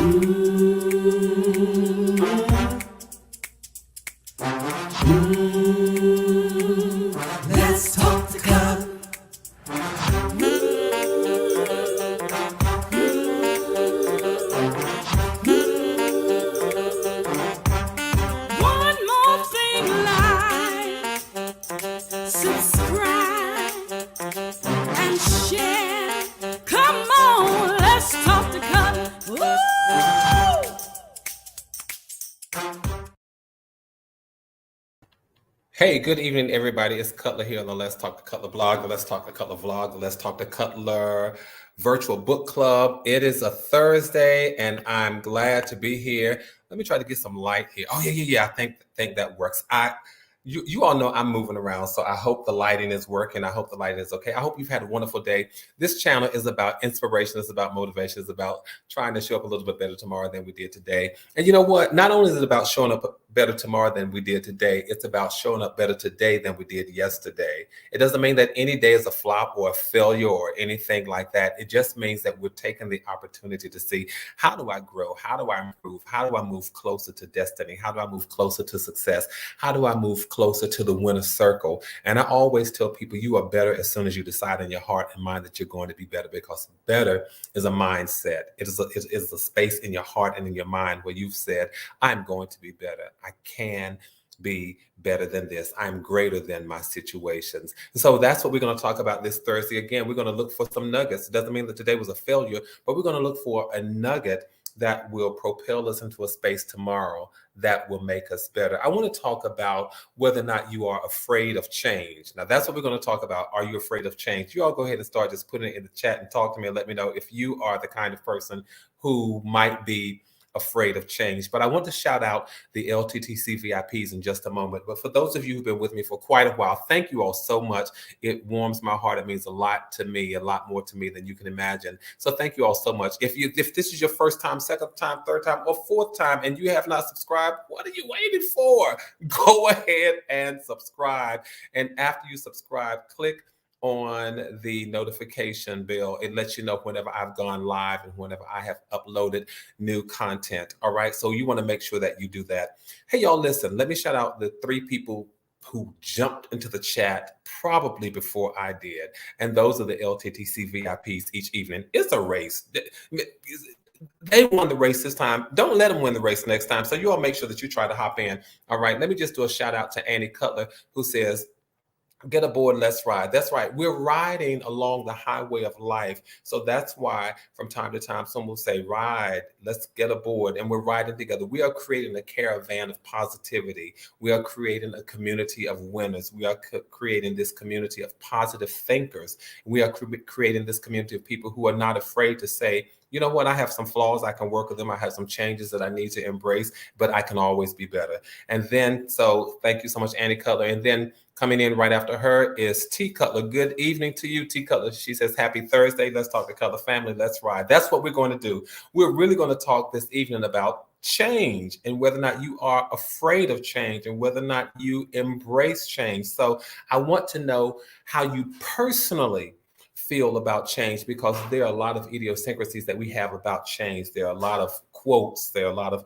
Let's talk the cut. One more thing, like, subscribe, and share. Come on, let's talk the cut. Woo! Hey, good evening, everybody. It's Cutler here on the Let's Talk to Cutler blog, the Let's Talk to Cutler vlog, the Let's Talk to Cutler virtual book club. It is a Thursday, and I'm glad to be here. Let me try to get some light here. Oh, yeah. I think that works. You all know I'm moving around, so I hope the lighting is working. I hope the lighting is okay. I hope you've had a wonderful day. This channel is about inspiration. It's about motivation. It's about trying to show up a little bit better tomorrow than we did today. And you know what? Not only is it about showing up better tomorrow than we did today, it's about showing up better today than we did yesterday. It doesn't mean that any day is a flop or a failure or anything like that. It just means that we're taking the opportunity to see, how do I grow? How do I improve? How do I move closer to destiny? How do I move closer to success? How do I move closer to the winner's circle? And I always tell people, you are better as soon as you decide in your heart and mind that you're going to be better, because better is a mindset. It is a space in your heart and in your mind where you've said, I'm going to be better. I can be better than this. I'm greater than my situations. And so that's what we're going to talk about this Thursday. Again, we're going to look for some nuggets. It doesn't mean that today was a failure, but we're going to look for a nugget that will propel us into a space tomorrow that will make us better. I want to talk about whether or not you are afraid of change. Now, that's what we're going to talk about. Are you afraid of change? You all go ahead and start just putting it in the chat and talk to me and let me know if you are the kind of person who might be afraid of change. But I want to shout out the LTTC VIPs in just a moment. But for those of you who've been with me for quite a while, thank you all so much. It warms my heart. It means a lot to me, a lot more to me than you can imagine. So thank you all so much. If this is your first time, second time, third time, or fourth time, and you have not subscribed, what are you waiting for? Go ahead and subscribe. And after you subscribe, click on the notification bell. It lets you know whenever I've gone live and whenever I have uploaded new content. All right. So you want to make sure that you do that. Hey, y'all, listen, let me shout out the 3 people who jumped into the chat probably before I did. And those are the LTTC VIPs each evening. It's a race. They won the race this time. Don't let them win the race next time. So you all make sure that you try to hop in. All right. Let me just do a shout out to Annie Cutler, who says, get aboard, let's ride. That's right. We're riding along the highway of life. So that's why from time to time, someone will say, ride, let's get aboard. And we're riding together. We are creating a caravan of positivity. We are creating a community of winners. We are creating this community of positive thinkers. We are creating this community of people who are not afraid to say, you know what, I have some flaws, I can work with them. I have some changes that I need to embrace, but I can always be better. And then, so thank you so much, Annie Cutler. And then coming in right after her is T Cutler. Good evening to you, T Cutler. She says, happy Thursday. Let's talk to Cutler family. Let's ride. That's what we're going to do. We're really going to talk this evening about change and whether or not you are afraid of change and whether or not you embrace change. So I want to know how you personally feel about change, because there are a lot of idiosyncrasies that we have about change. There are a lot of quotes. There are a lot of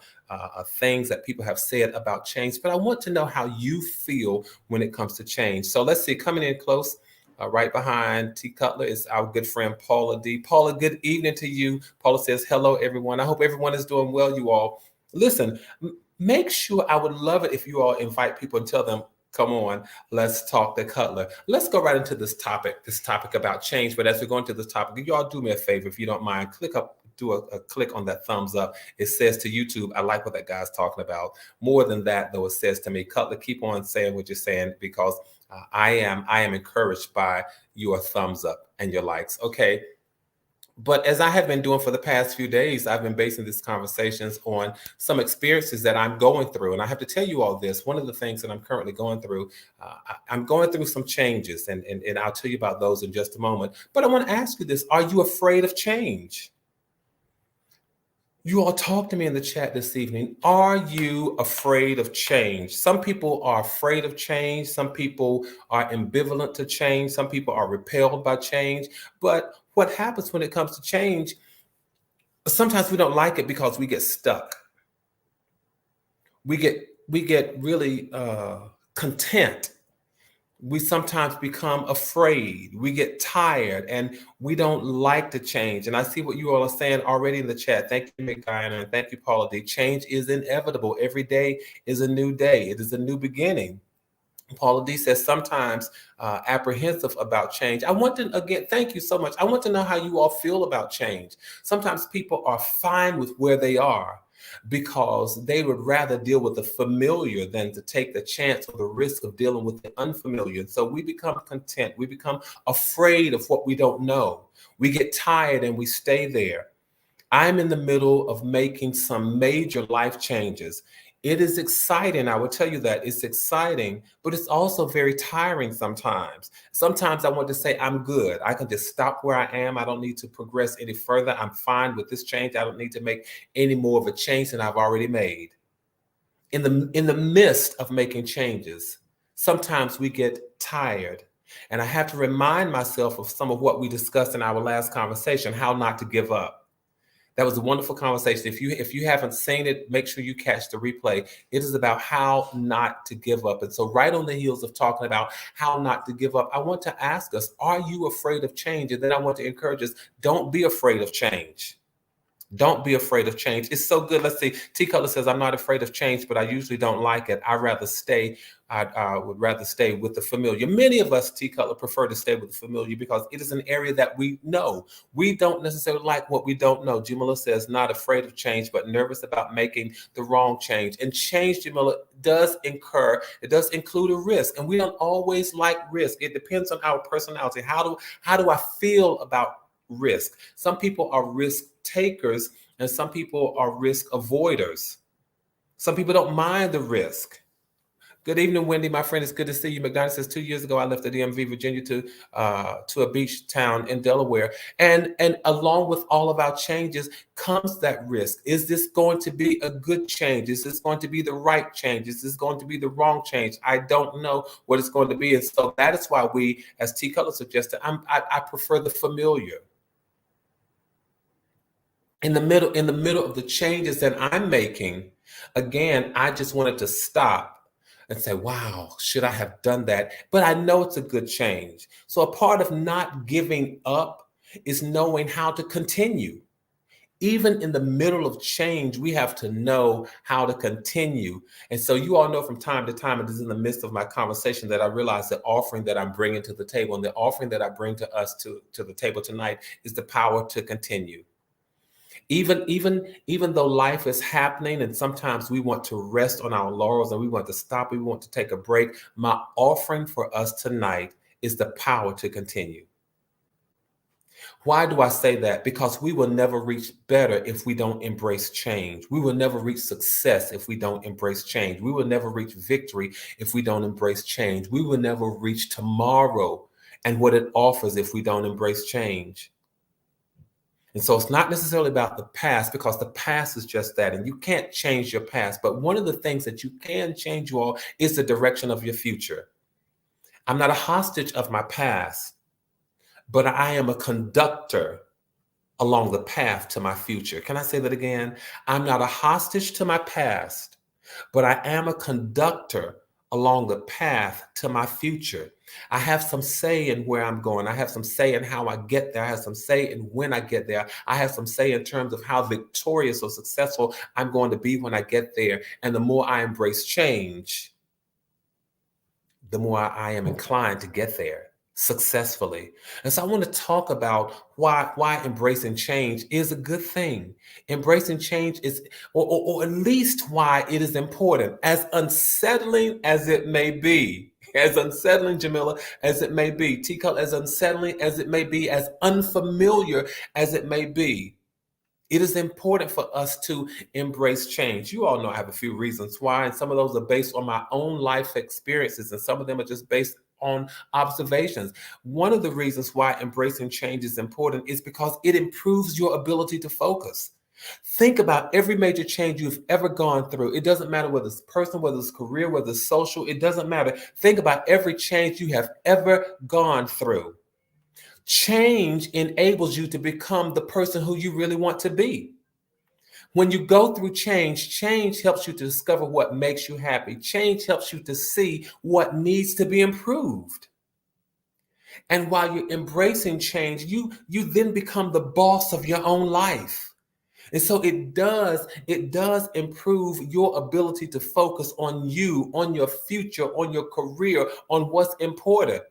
things that people have said about change. But I want to know how you feel when it comes to change. So let's see, coming in close, right behind T Cutler is our good friend Paula D. Paula, good evening to you. Paula says, hello, everyone. I hope everyone is doing well, you all. Listen, make sure, I would love it if you all invite people and tell them, come on, let's talk to Cutler. Let's go right into this topic about change. But as we go into this topic, you all do me a favor, if you don't mind, do a click on that thumbs up. It says to YouTube, I like what that guy's talking about. More than that, though, it says to me, Cutler, keep on saying what you're saying, because I am encouraged by your thumbs up and your likes. Okay. But as I have been doing for the past few days, I've been basing these conversations on some experiences that I'm going through. And I have to tell you all this. One of the things that I'm currently going through, I'm going through some changes, and I'll tell you about those in just a moment. But I want to ask you this. Are you afraid of change? You all talk to me in the chat this evening. Are you afraid of change? Some people are afraid of change. Some people are ambivalent to change. Some people are repelled by change. But what happens when it comes to change? Sometimes we don't like it because we get stuck. We get really content. We sometimes become afraid. We get tired and we don't like to change. And I see what you all are saying already in the chat. Thank you, McDiana, and thank you, Paula D. Change is inevitable. Every day is a new day. It is a new beginning. Paula D says sometimes apprehensive about change. I want to, again, thank you so much. I want to know how you all feel about change. Sometimes people are fine with where they are because they would rather deal with the familiar than to take the chance or the risk of dealing with the unfamiliar. So we become content. We become afraid of what we don't know. We get tired and we stay there. I'm in the middle of making some major life changes. It is exciting. I will tell you that it's exciting, but it's also very tiring sometimes. Sometimes I want to say, I'm good. I can just stop where I am. I don't need to progress any further. I'm fine with this change. I don't need to make any more of a change than I've already made. In the midst of making changes, sometimes we get tired. And I have to remind myself of some of what we discussed in our last conversation, how not to give up. That was a wonderful conversation. If you haven't seen it, make sure you catch the replay. It is about how not to give up. And so right on the heels of talking about how not to give up, I want to ask us, are you afraid of change? And then I want to encourage us, don't be afraid of change. Don't be afraid of change. It's so good. Let's see. T Color says, I'm not afraid of change, but I usually don't like it. I would rather stay with the familiar. Many of us, T Color, prefer to stay with the familiar because it is an area that we know. We don't necessarily like what we don't know. Jamila says, not afraid of change, but nervous about making the wrong change. And change, Jamila, does include a risk. And we don't always like risk. It depends on our personality. How do I feel about risk? Some people are risk takers and some people are risk avoiders. Some people don't mind the risk. Good evening, Wendy, my friend. It's good to see you. McDonald says 2 years ago I left the DMV, Virginia to a beach town in Delaware. And along with all of our changes comes that risk. Is this going to be a good change? Is this going to be the right change? Is this going to be the wrong change? I don't know what it's going to be. And so that is why we, as T Color suggested, I prefer the familiar. In the middle of the changes that I'm making, again, I just wanted to stop and say, wow, should I have done that? But I know it's a good change. So a part of not giving up is knowing how to continue. Even in the middle of change, we have to know how to continue. And so you all know from time to time, it is in the midst of my conversation that I realize the offering that I'm bringing to the table and the offering that I bring to us to the table tonight is the power to continue. Even though life is happening and sometimes we want to rest on our laurels and we want to stop, we want to take a break, my offering for us tonight is the power to continue. Why do I say that? Because we will never reach better if we don't embrace change. We will never reach success if we don't embrace change. We will never reach victory if we don't embrace change. We will never reach tomorrow and what it offers if we don't embrace change. And so it's not necessarily about the past because the past is just that. And you can't change your past. But one of the things that you can change, you all, is the direction of your future. I'm not a hostage of my past, but I am a conductor along the path to my future. Can I say that again? I'm not a hostage to my past, but I am a conductor along the path to my future. I have some say in where I'm going. I have some say in how I get there. I have some say in when I get there. I have some say in terms of how victorious or successful I'm going to be when I get there. And the more I embrace change, the more I am inclined to get there successfully. And so I want to talk about why embracing change is a good thing. Embracing change is, or at least why it is important, as unsettling as it may be. As unsettling, Jamila, as it may be, T-Color, as unsettling as it may be, as unfamiliar as it may be, it is important for us to embrace change. You all know I have a few reasons why, and some of those are based on my own life experiences, and some of them are just based on observations. One of the reasons why embracing change is important is because it improves your ability to focus. Think about every major change you've ever gone through. It doesn't matter whether it's personal, whether it's career, whether it's social, it doesn't matter. Think about every change you have ever gone through. Change enables you to become the person who you really want to be. When you go through change, change helps you to discover what makes you happy. Change helps you to see what needs to be improved. And while you're embracing change, you then become the boss of your own life. And so it does improve your ability to focus on you, on your future, on your career, on what's important.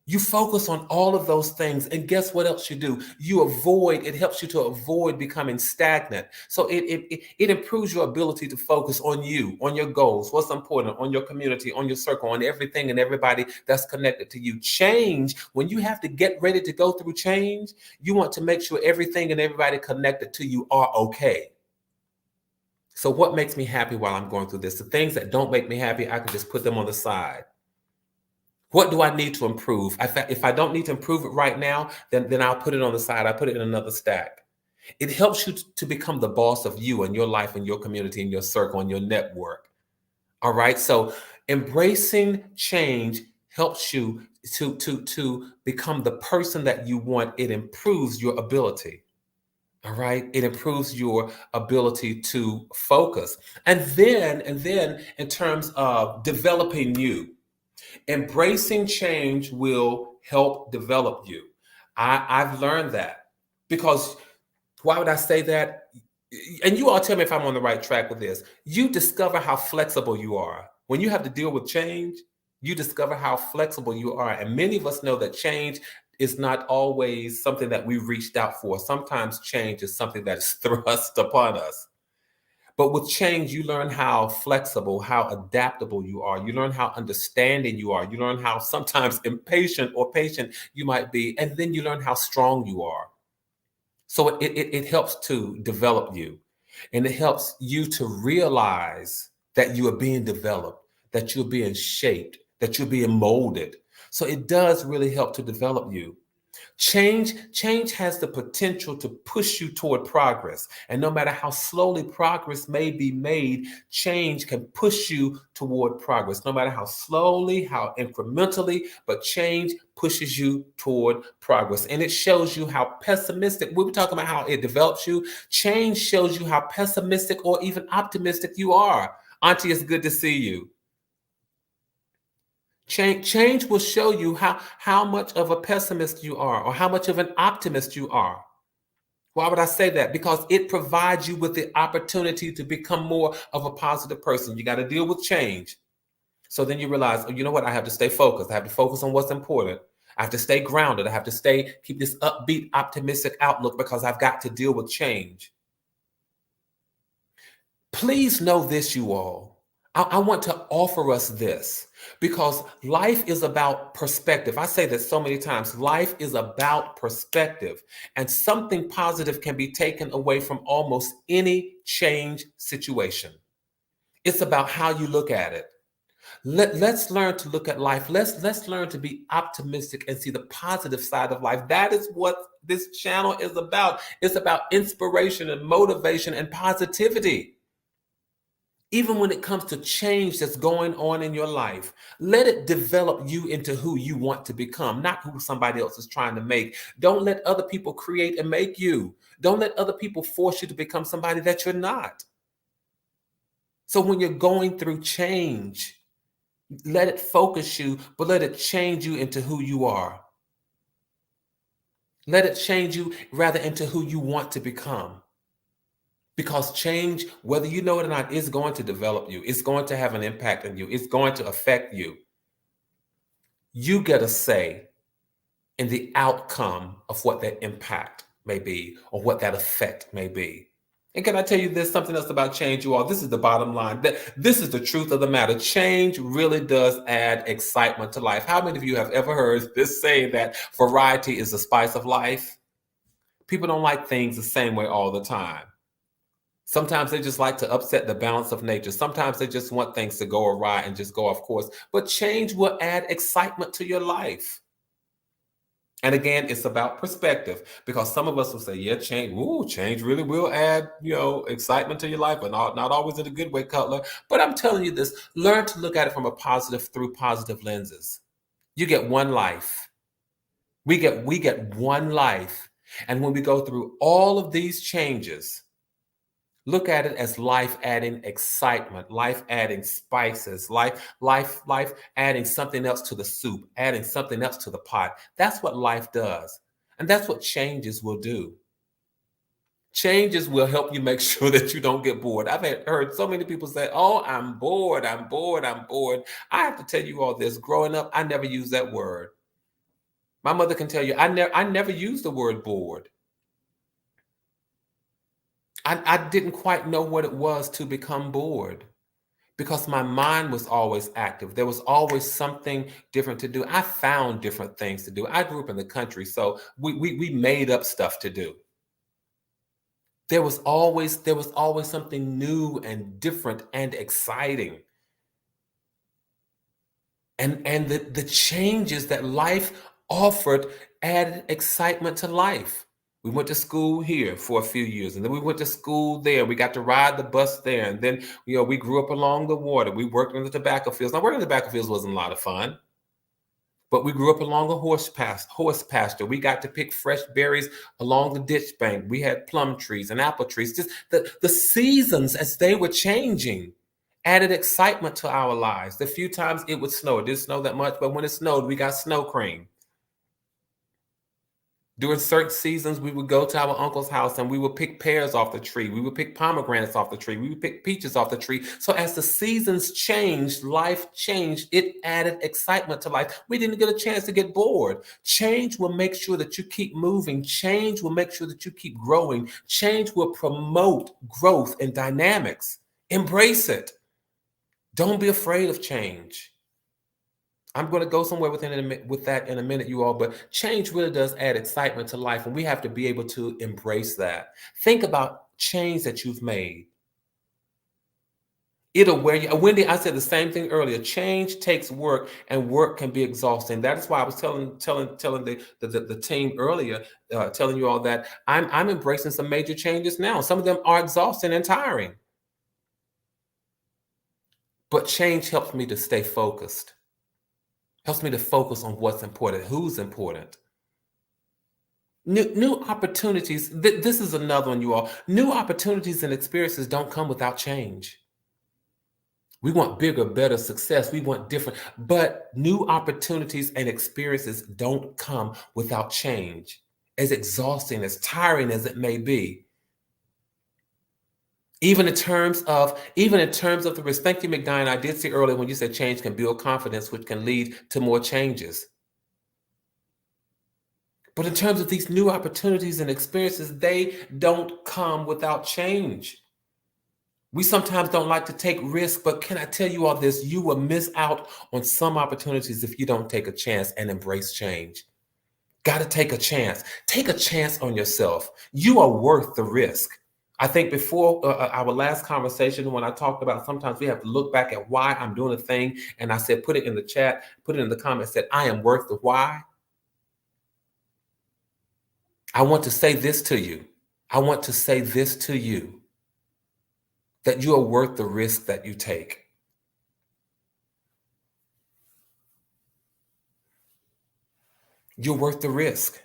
You focus on all of those things, and guess what else you do? It helps you to avoid becoming stagnant. So it improves your ability to focus on you, on your goals, what's important, on your community, on your circle, on everything and everybody that's connected to you. Change, when you have to get ready to go through change, you want to make sure everything and everybody connected to you are okay. So what makes me happy while I'm going through this? The things that don't make me happy, I can just put them on the side. What do I need to improve? If I don't need to improve it right now, then I'll put it on the side. I put it in another stack. It helps you to become the boss of you and your life and your community and your circle and your network. All right. So embracing change helps you to become the person that you want. It improves your ability. All right. It improves your ability to focus. And then in terms of developing you, embracing change will help develop you. I've learned that. Because why would I say that? And you all tell me if I'm on the right track with this. You discover how flexible you are. When you have to deal with change, you discover how flexible you are. And many of us know that change is not always something that we reached out for. Sometimes change is something that is thrust upon us. But with change, you learn how flexible, how adaptable you are. You learn how understanding you are. You learn how sometimes impatient or patient you might be. And then you learn how strong you are. So it helps to develop you. And it helps you to realize that you are being developed, that you're being shaped, that you're being molded. So it does really help to develop you. Change has the potential to push you toward progress. And no matter how slowly progress may be made, change can push you toward progress. No matter how slowly, how incrementally, but change pushes you toward progress. And it shows you how pessimistic, we were talking about how it develops you. Change shows you how pessimistic or even optimistic you are. Auntie, it's good to see you. Change will show you how much of a pessimist you are or how much of an optimist you are. Why would I say that? Because it provides you with the opportunity to become more of a positive person. You got to deal with change. So then you realize, oh, you know what? I have to stay focused. I have to focus on what's important. I have to stay grounded. I have to keep this upbeat, optimistic outlook because I've got to deal with change. Please know this, you all. I want to offer us this because life is about perspective. I say that so many times. Life is about perspective, and something positive can be taken away from almost any change situation. It's about how you look at it. Let's learn to look at life. Let's learn to be optimistic and see the positive side of life. That is what this channel is about. It's about inspiration and motivation and positivity. Even when it comes to change that's going on in your life, let it develop you into who you want to become, not who somebody else is trying to make. Don't let other people create and make you. Don't let other people force you to become somebody that you're not. So when you're going through change, let it focus you, but let it change you into who you are. Let it change you rather into who you want to become. Because change, whether you know it or not, is going to develop you. It's going to have an impact on you. It's going to affect you. You get a say in the outcome of what that impact may be or what that effect may be. And can I tell you this, something else about change, you all? This is the bottom line. This is the truth of the matter. Change really does add excitement to life. How many of you have ever heard this saying that variety is the spice of life? People don't like things the same way all the time. Sometimes they just like to upset the balance of nature. Sometimes they just want things to go awry and just go off course. But change will add excitement to your life. And again, it's about perspective because some of us will say, yeah, change really will add, excitement to your life, but not always in a good way, Cutler. But I'm telling you this, learn to look at it from a positive through positive lenses. You get one life. We get one life. And when we go through all of these changes, Look at it as life adding excitement, life adding spices, life adding something else to the soup, adding something else to the pot. That's what life does. And that's what changes will do. Changes will help you make sure that you don't get bored. Heard so many people say, "Oh, I'm bored, I'm bored, I'm bored." I have to tell you all this. Growing up, I never used that word. My mother can tell you, I never used the word bored. I didn't quite know what it was to become bored because my mind was always active. There was always something different to do. I found different things to do. I grew up in the country, so we made up stuff to do. There was always something new and different and exciting. And the changes that life offered added excitement to life. We went to school here for a few years, and then we went to school there. We got to ride the bus there, and then we grew up along the water. We worked in the tobacco fields. Now, working in the tobacco fields wasn't a lot of fun, but we grew up along a horse pasture. We got to pick fresh berries along the ditch bank. We had plum trees and apple trees. Just the seasons as they were changing added excitement to our lives. The few times it would snow, it didn't snow that much, but when it snowed, we got snow cream. During certain seasons, we would go to our uncle's house and we would pick pears off the tree. We would pick pomegranates off the tree. We would pick peaches off the tree. So as the seasons changed, life changed. It added excitement to life. We didn't get a chance to get bored. Change will make sure that you keep moving. Change will make sure that you keep growing. Change will promote growth and dynamics. Embrace it. Don't be afraid of change. I'm going to go somewhere with that in a minute, you all, but change really does add excitement to life, and we have to be able to embrace that. Think about change that you've made. It'll wear you. Wendy, I said the same thing earlier. Change takes work, and work can be exhausting. That is why I was telling the team earlier, telling you all that I'm embracing some major changes now. Some of them are exhausting and tiring, but change helps me to stay focused. Helps me to focus on what's important, who's important. New opportunities. This is another one, you all. New opportunities and experiences don't come without change. We want bigger, better success. We want different, but new opportunities and experiences don't come without change. As exhausting, as tiring as it may be. Even in terms of the risk. Thank you, McDine. I did see earlier when you said change can build confidence, which can lead to more changes. But in terms of these new opportunities and experiences, they don't come without change. We sometimes don't like to take risks, but can I tell you all this? You will miss out on some opportunities if you don't take a chance and embrace change. Got to take a chance. Take a chance on yourself. You are worth the risk. I think before our last conversation, when I talked about sometimes we have to look back at why I'm doing a thing, and I said, put it in the chat, put it in the comments, said, I am worth the why. I want to say this to you. I want to say this to you, that you are worth the risk that you take. You're worth the risk.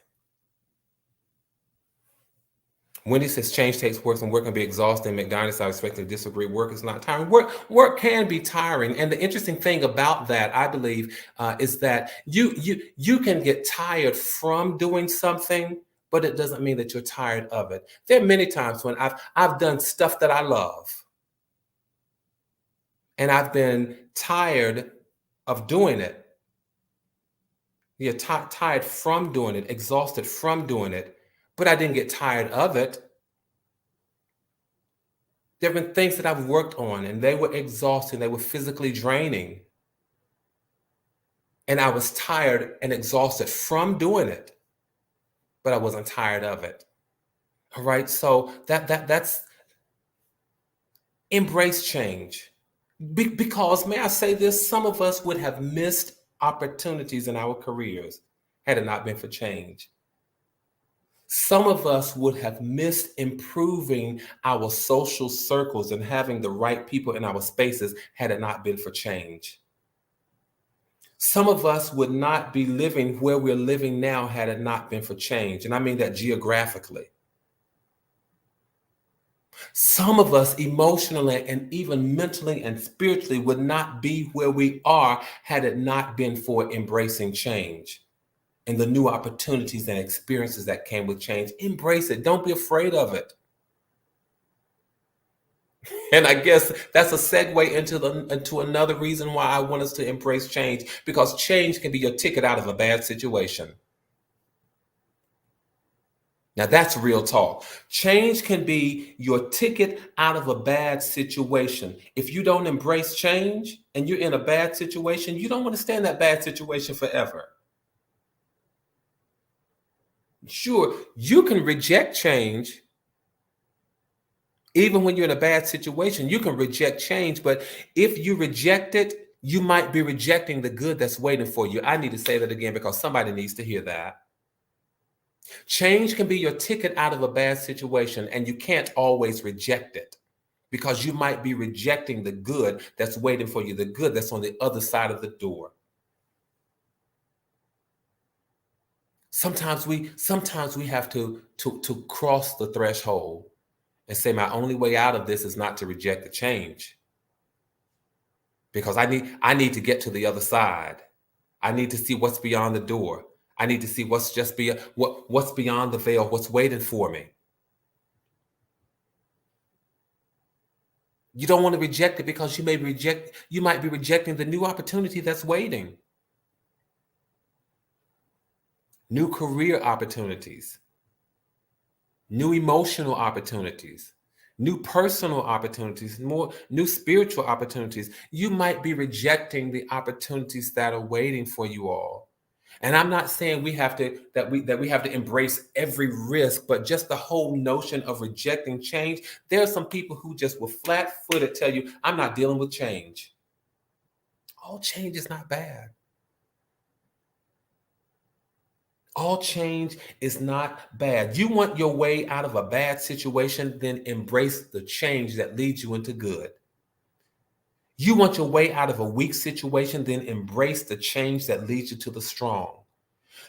Wendy says change takes work and work can be exhausting. McDonald's, I expect to disagree. Work is not tiring. Work can be tiring. And the interesting thing about that, I believe, is that you can get tired from doing something, but it doesn't mean that you're tired of it. There are many times when I've done stuff that I love, and I've been tired of doing it. You're tired from doing it, exhausted from doing it. But I didn't get tired of it. There have been things that I've worked on, and they were exhausting. They were physically draining. And I was tired and exhausted from doing it, but I wasn't tired of it. All right, so that's embrace change. Because, may I say this, some of us would have missed opportunities in our careers had it not been for change. Some of us would have missed improving our social circles and having the right people in our spaces had it not been for change. Some of us would not be living where we're living now had it not been for change. And I mean that geographically. Some of us emotionally and even mentally and spiritually would not be where we are had it not been for embracing change and the new opportunities and experiences that came with change. Embrace it. Don't be afraid of it. And I guess that's a segue into another reason why I want us to embrace change, because change can be your ticket out of a bad situation. Now that's real talk. Change can be your ticket out of a bad situation. If you don't embrace change and you're in a bad situation, you don't want to stay in that bad situation forever. Sure, you can reject change. Even when you're in a bad situation, you can reject change, but if you reject it, you might be rejecting the good that's waiting for you. I need to say that again because somebody needs to hear that. Change can be your ticket out of a bad situation, and you can't always reject it because you might be rejecting the good that's waiting for you, the good that's on the other side of the door. Sometimes we have to cross the threshold and say, my only way out of this is not to reject the change, because I need to get to the other side. I need to see what's beyond the door. I need to see what's beyond the veil, what's waiting for me. You don't want to reject it because you might be rejecting the new opportunity that's waiting. New career opportunities, new emotional opportunities, new personal opportunities, new spiritual opportunities. You might be rejecting the opportunities that are waiting for you all. And I'm not saying we have to embrace every risk, but just the whole notion of rejecting change. There are some people who just will flat-footed tell you, I'm not dealing with change. All change is not bad. All change is not bad. You want your way out of a bad situation, then embrace the change that leads you into good. You want your way out of a weak situation, then embrace the change that leads you to the strong.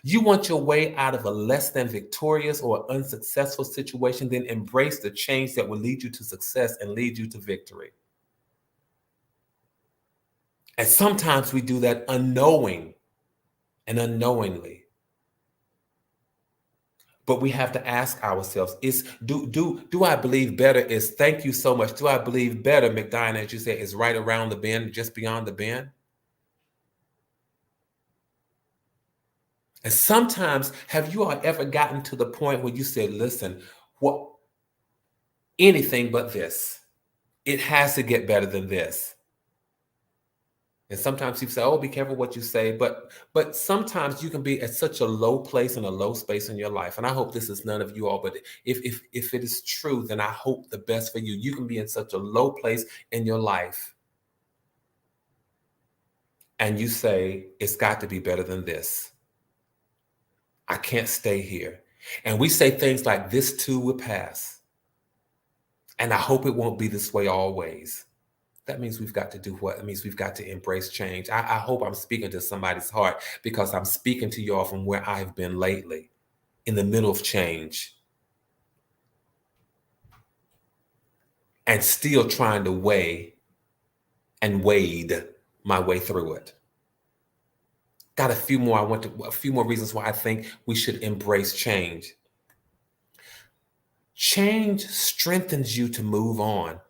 You want your way out of a less than victorious or unsuccessful situation, then embrace the change that will lead you to success and lead you to victory. And sometimes we do that unknowing and unknowingly. But we have to ask ourselves, do I believe better is thank you so much? Do I believe better, McDine, as you say, is right around the bend, just beyond the bend? And sometimes, have you all ever gotten to the point where you say, listen, what, anything but this? It has to get better than this. And sometimes you say, oh, be careful what you say. But sometimes you can be at such a low place and a low space in your life. And I hope this is none of you all, but if it is true, then I hope the best for you. You can be in such a low place in your life. And you say, it's got to be better than this. I can't stay here. And we say things like, this too will pass. And I hope it won't be this way always. That means we've got to do what? It means we've got to embrace change. I hope I'm speaking to somebody's heart, because I'm speaking to y'all from where I've been lately, in the middle of change. And still trying to weigh and wade my way through it. Got a few more reasons why I think we should embrace change. Change strengthens you to move on.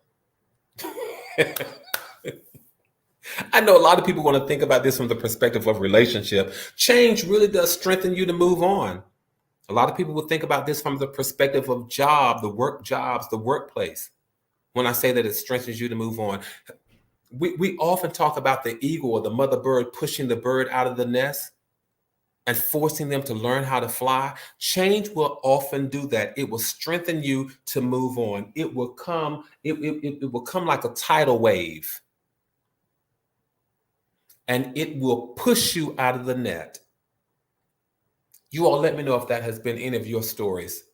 I know a lot of people want to think about this from the perspective of relationship. Change really does strengthen you to move on. A lot of people will think about this from the perspective of the workplace. When I say that it strengthens you to move on, we often talk about the eagle or the mother bird pushing the bird out of the nest and forcing them to learn how to fly. Change will often do that. It will strengthen you to move on. It will come like a tidal wave. And it will push you out of the net. You all let me know if that has been any of your stories,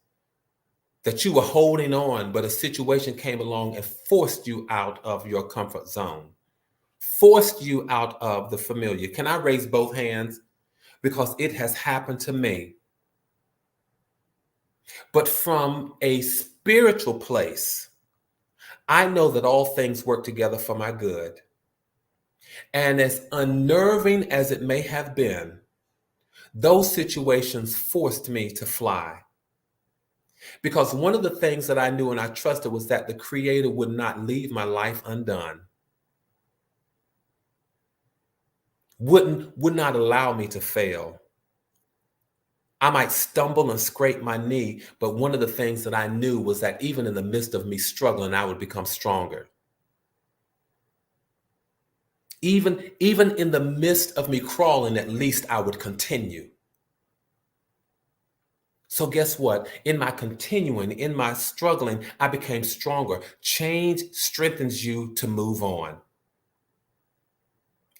that you were holding on, but a situation came along and forced you out of your comfort zone, forced you out of the familiar. Can I raise both hands? Because it has happened to me. But from a spiritual place, I know that all things work together for my good. And as unnerving as it may have been, those situations forced me to fly. Because one of the things that I knew and I trusted was that the Creator would not leave my life undone, would not allow me to fail. I might stumble and scrape my knee, but one of the things that I knew was that even in the midst of me struggling, I would become stronger. Even in the midst of me crawling, at least I would continue. So guess what? In my continuing, in my struggling, I became stronger. Change strengthens you to move on.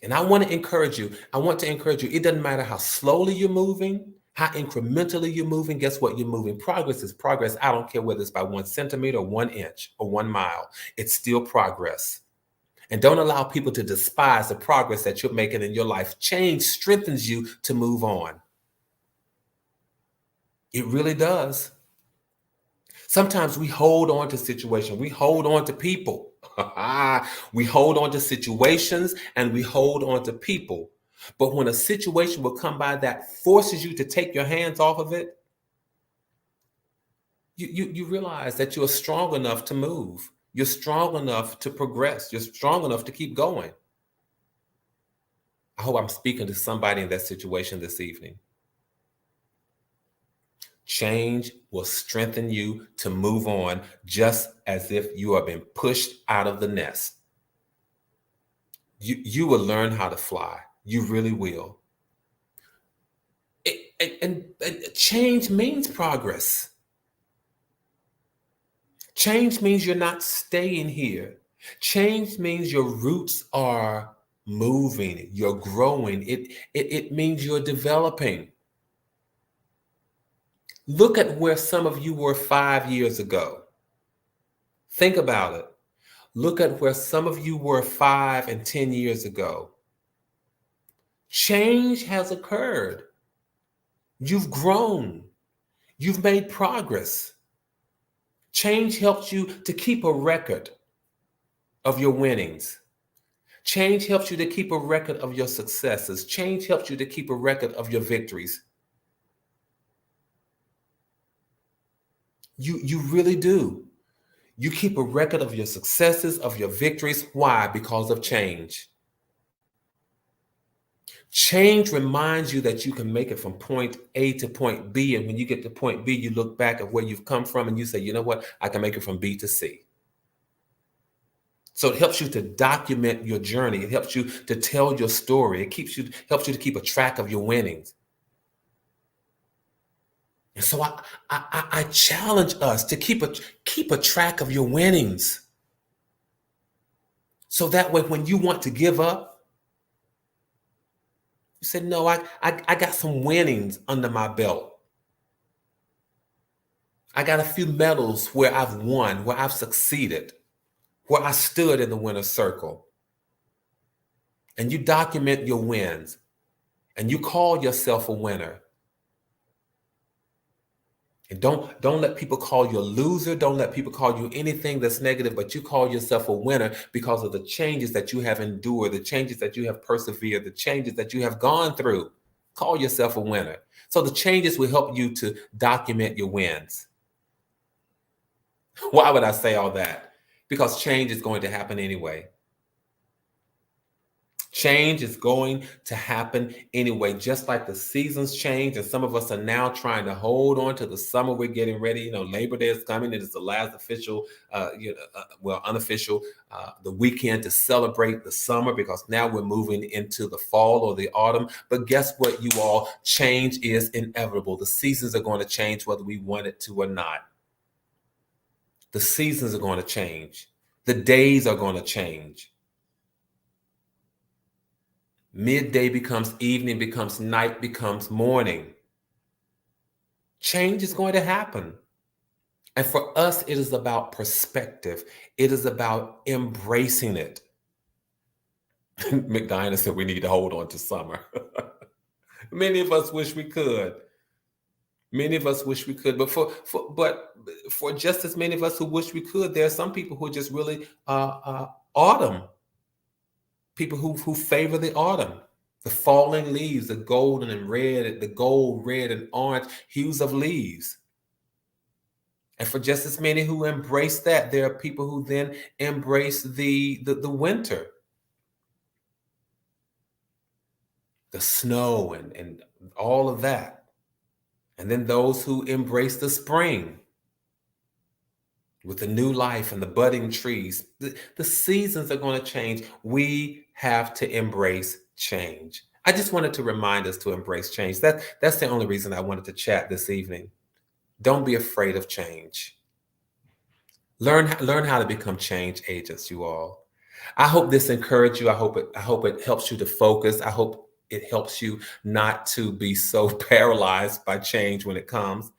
And I want to encourage you. It doesn't matter how slowly you're moving, how incrementally you're moving. Guess what? You're moving. Progress is progress. I don't care whether it's by 1 centimeter, 1 inch, or 1 mile. It's still progress. And don't allow people to despise the progress that you're making in your life. Change strengthens you to move on. It really does. Sometimes we hold on to situations. We hold on to people. We hold on to situations and we hold on to people. But when a situation will come by that forces you to take your hands off of it, you realize that you're strong enough to move. You're strong enough to progress. You're strong enough to keep going. I hope I'm speaking to somebody in that situation this evening. Change will strengthen you to move on, just as if you are being pushed out of the nest. You will learn how to fly. You really will. And change means progress. Change means you're not staying here. Change means your roots are moving, you're growing. It means you're developing. Look at where some of you were 5 years ago. Think about it. Look at where some of you were 5 and 10 years ago. Change has occurred. You've grown. You've made progress. Change helps you to keep a record of your winnings. Change helps you to keep a record of your successes. Change helps you to keep a record of your victories. You really do. You keep a record of your successes, of your victories. Why? Because of change. Change reminds you that you can make it from point A to point B. And when you get to point B, you look back at where you've come from and you say, you know what? I can make it from B to C. So it helps you to document your journey. It helps you to tell your story. It helps you to keep a track of your winnings. And so I challenge us to keep a track of your winnings. So that way, when you want to give up, you say, no, I got some winnings under my belt. I got a few medals where I've won, where I've succeeded, where I stood in the winner's circle. And you document your wins and you call yourself a winner. And don't let people call you a loser. Don't let people call you anything that's negative, but you call yourself a winner because of the changes that you have endured, the changes that you have persevered, the changes that you have gone through. Call yourself a winner. So the changes will help you to document your wins. Why would I say all that? Because change is going to happen anyway. Change is going to happen anyway, just like the seasons change. And some of us are now trying to hold on to the summer. We're getting ready. Labor Day is coming. It is the last official, unofficial, the weekend to celebrate the summer, because now we're moving into the fall or the autumn. But guess what, you all? Change is inevitable. The seasons are going to change whether we want it to or not. The seasons are going to change. The days are going to change. Midday becomes evening, becomes night, becomes morning. Change is going to happen. And for us, it is about perspective. It is about embracing it. McDinah said we need to hold on to summer. Many of us wish we could. Many of us wish we could, but for just as many of us who wish we could, there are some people who are just really autumn people who favor the autumn, the falling leaves, the golden and red, the gold, red, and orange hues of leaves. And for just as many who embrace that, there are people who then embrace the winter, the snow, and all of that. And then those who embrace the spring with the new life and the budding trees. The seasons are going to change. We have to embrace change. I just wanted to remind us to embrace change. That's the only reason I wanted to chat this evening. Don't be afraid of change. Learn how to become change agents, you all. I hope this encouraged you. I hope it helps you to focus. I hope it helps you not to be so paralyzed by change when it comes.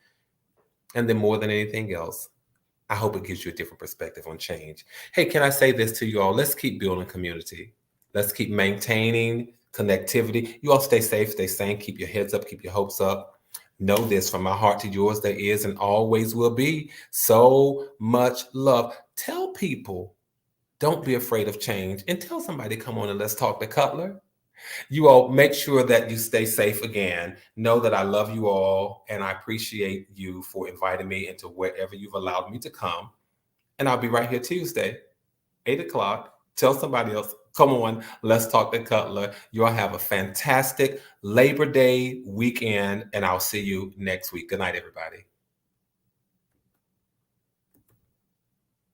And then more than anything else, I hope it gives you a different perspective on change. Hey, can I say this to you all? Let's keep building community. Let's keep maintaining connectivity. You all stay safe, stay sane, keep your heads up, keep your hopes up. Know this, from my heart to yours, there is and always will be so much love. Tell people, don't be afraid of change, and tell somebody, come on and let's talk to Cutler. You all make sure that you stay safe again. Know that I love you all, and I appreciate you for inviting me into wherever you've allowed me to come. And I'll be right here Tuesday, 8 o'clock. Tell somebody else, come on, let's talk to Cutler. You all have a fantastic Labor Day weekend, and I'll see you next week. Good night, everybody.